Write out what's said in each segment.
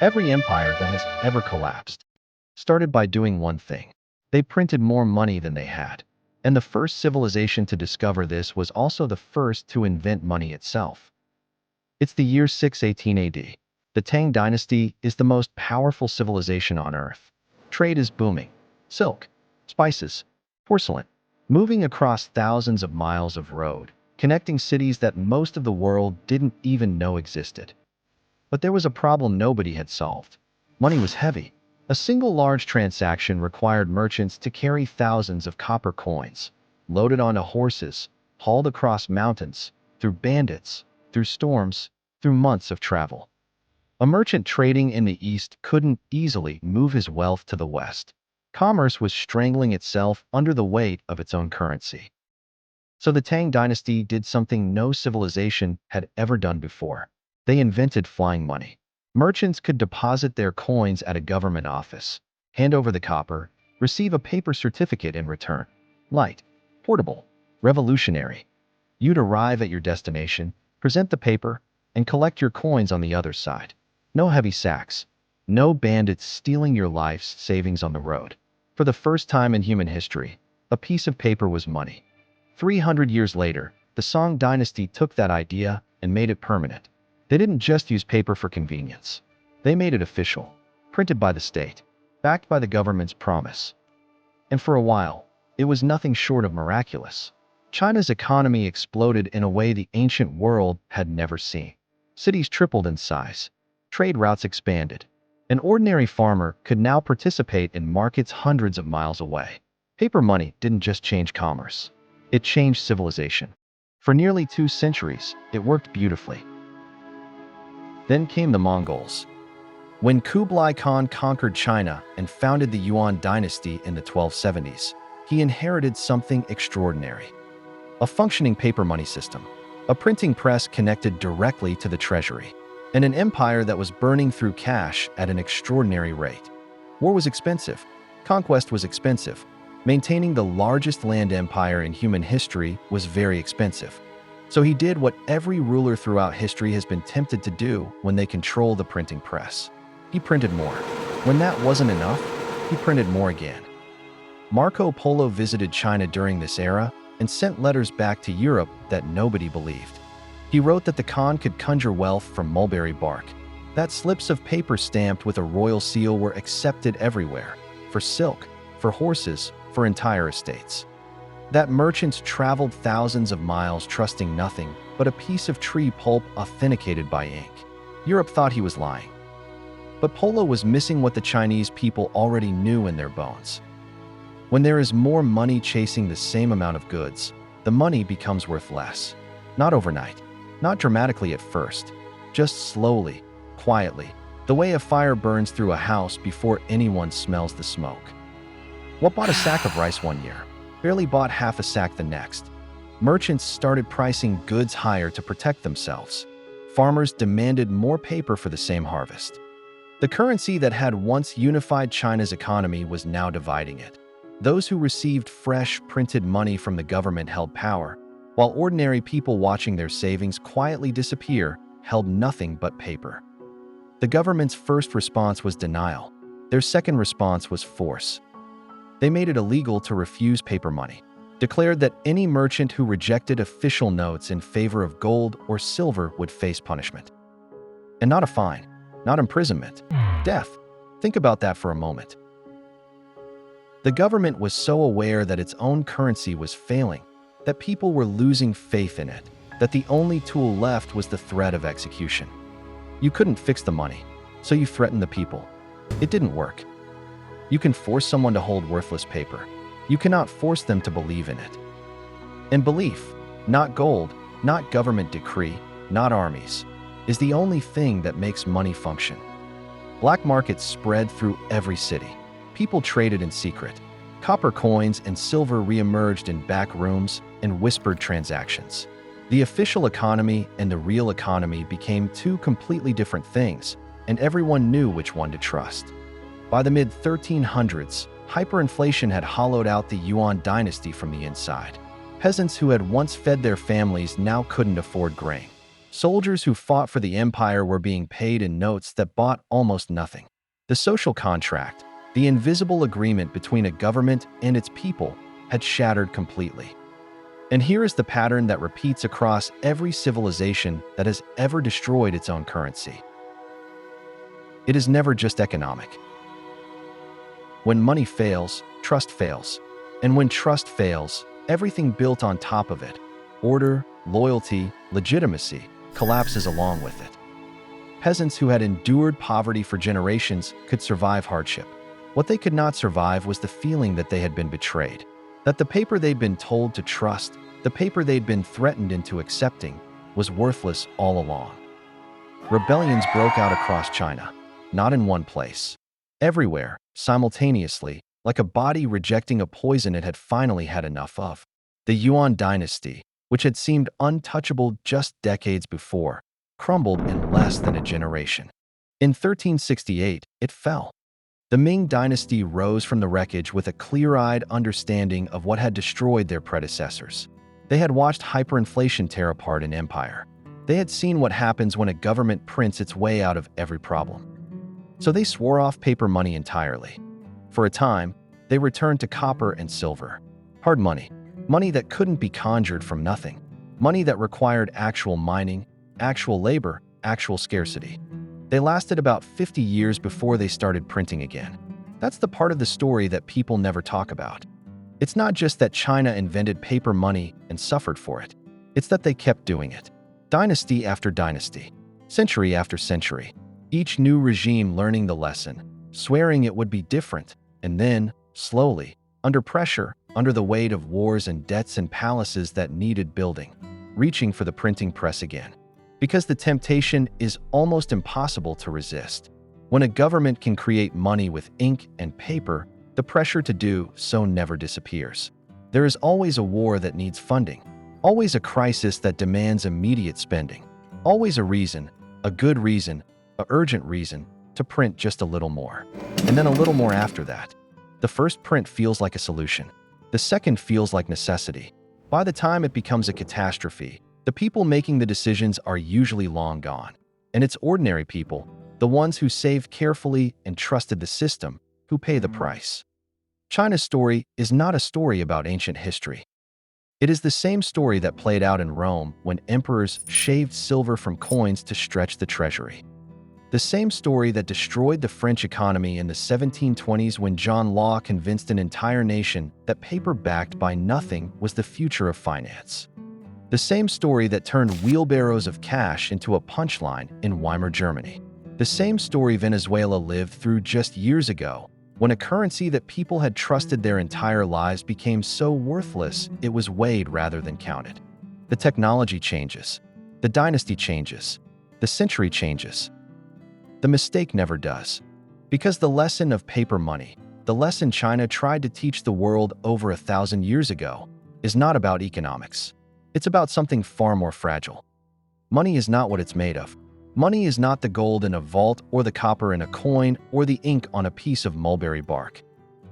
Every empire that has ever collapsed started by doing one thing. They printed more money than they had. And the first civilization to discover this was also the first to invent money itself. It's the year 618 AD. The Tang Dynasty is the most powerful civilization on Earth. Trade is booming. Silk, spices, porcelain, moving across thousands of miles of road, connecting cities that most of the world didn't even know existed. But there was a problem nobody had solved. Money was heavy. A single large transaction required merchants to carry thousands of copper coins, loaded onto horses, hauled across mountains, through bandits, through storms, through months of travel. A merchant trading in the east couldn't easily move his wealth to the west. Commerce was strangling itself under the weight of its own currency. So the Tang Dynasty did something no civilization had ever done before. They invented flying money. Merchants could deposit their coins at a government office, hand over the copper, receive a paper certificate in return. Light, portable, revolutionary. You'd arrive at your destination, present the paper, and collect your coins on the other side. No heavy sacks. No bandits stealing your life's savings on the road. For the first time in human history, a piece of paper was money. 300 years later, the Song Dynasty took that idea and made it permanent. They didn't just use paper for convenience. They made it official, printed by the state, backed by the government's promise. And for a while, it was nothing short of miraculous. China's economy exploded in a way the ancient world had never seen. Cities tripled in size. Trade routes expanded. An ordinary farmer could now participate in markets hundreds of miles away. Paper money didn't just change commerce. It changed civilization. For nearly 2 centuries, it worked beautifully. Then came the Mongols. When Kublai Khan conquered China and founded the Yuan dynasty in the 1270s, he inherited something extraordinary. A functioning paper money system, a printing press connected directly to the treasury, and an empire that was burning through cash at an extraordinary rate. War was expensive. Conquest was expensive. Maintaining the largest land empire in human history was very expensive. So he did what every ruler throughout history has been tempted to do when they control the printing press. He printed more. When that wasn't enough, he printed more again. Marco Polo visited China during this era and sent letters back to Europe that nobody believed. He wrote that the Khan could conjure wealth from mulberry bark, that slips of paper stamped with a royal seal were accepted everywhere, for silk, for horses, for entire estates. That merchants traveled thousands of miles trusting nothing but a piece of tree pulp authenticated by ink. Europe thought he was lying. But Polo was missing what the Chinese people already knew in their bones. When there is more money chasing the same amount of goods, the money becomes worth less. Not overnight, not dramatically at first, just slowly, quietly, the way a fire burns through a house before anyone smells the smoke. What bought a sack of rice one year barely bought half a sack the next. Merchants started pricing goods higher to protect themselves. Farmers demanded more paper for the same harvest. The currency that had once unified China's economy was now dividing it. Those who received fresh, printed money from the government held power, while ordinary people watching their savings quietly disappear held nothing but paper. The government's first response was denial. Their second response was force. They made it illegal to refuse paper money, declared that any merchant who rejected official notes in favor of gold or silver would face punishment. And not a fine, not imprisonment, death. Think about that for a moment. The government was so aware that its own currency was failing, that people were losing faith in it, that the only tool left was the threat of execution. You couldn't fix the money, so you threatened the people. It didn't work. You can force someone to hold worthless paper. You cannot force them to believe in it. And belief, not gold, not government decree, not armies, is the only thing that makes money function. Black markets spread through every city. People traded in secret. Copper coins and silver re-emerged in back rooms and whispered transactions. The official economy and the real economy became two completely different things, and everyone knew which one to trust. By the mid-1300s, hyperinflation had hollowed out the Yuan dynasty from the inside. Peasants who had once fed their families now couldn't afford grain. Soldiers who fought for the empire were being paid in notes that bought almost nothing. The social contract, the invisible agreement between a government and its people, had shattered completely. And here is the pattern that repeats across every civilization that has ever destroyed its own currency. It is never just economic. When money fails, trust fails. And when trust fails, everything built on top of it, order, loyalty, legitimacy, collapses along with it. Peasants who had endured poverty for generations could survive hardship. What they could not survive was the feeling that they had been betrayed, that the paper they'd been told to trust, the paper they'd been threatened into accepting, was worthless all along. Rebellions broke out across China, not in one place. Everywhere, simultaneously, like a body rejecting a poison it had finally had enough of. The Yuan dynasty, which had seemed untouchable just decades before, crumbled in less than a generation. In 1368, it fell. The Ming dynasty rose from the wreckage with a clear-eyed understanding of what had destroyed their predecessors. They had watched hyperinflation tear apart an empire. They had seen what happens when a government prints its way out of every problem. So they swore off paper money entirely. For a time, they returned to copper and silver. Hard money. Money that couldn't be conjured from nothing. Money that required actual mining, actual labor, actual scarcity. They lasted about 50 years before they started printing again. That's the part of the story that people never talk about. It's not just that China invented paper money and suffered for it. It's that they kept doing it. Dynasty after dynasty. Century after century. Each new regime learning the lesson, swearing it would be different, and then, slowly, under pressure, under the weight of wars and debts and palaces that needed building, reaching for the printing press again. Because the temptation is almost impossible to resist. When a government can create money with ink and paper, the pressure to do so never disappears. There is always a war that needs funding, always a crisis that demands immediate spending, always a reason, a good reason, an urgent reason, to print just a little more. And then a little more after that. The first print feels like a solution. The second feels like necessity. By the time it becomes a catastrophe, the people making the decisions are usually long gone. And it's ordinary people, the ones who saved carefully and trusted the system, who pay the price. China's story is not a story about ancient history. It is the same story that played out in Rome when emperors shaved silver from coins to stretch the treasury. The same story that destroyed the French economy in the 1720s when John Law convinced an entire nation that paper backed by nothing was the future of finance. The same story that turned wheelbarrows of cash into a punchline in Weimar Germany. The same story Venezuela lived through just years ago, when a currency that people had trusted their entire lives became so worthless it was weighed rather than counted. The technology changes. The dynasty changes. The century changes. The mistake never does. Because the lesson of paper money, the lesson China tried to teach the world over 1,000 years ago, is not about economics. It's about something far more fragile. Money is not what it's made of. Money is not the gold in a vault or the copper in a coin or the ink on a piece of mulberry bark.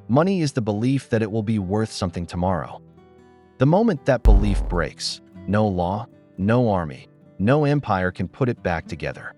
Money is the belief that it will be worth something tomorrow. The moment that belief breaks, no law, no army, no empire can put it back together.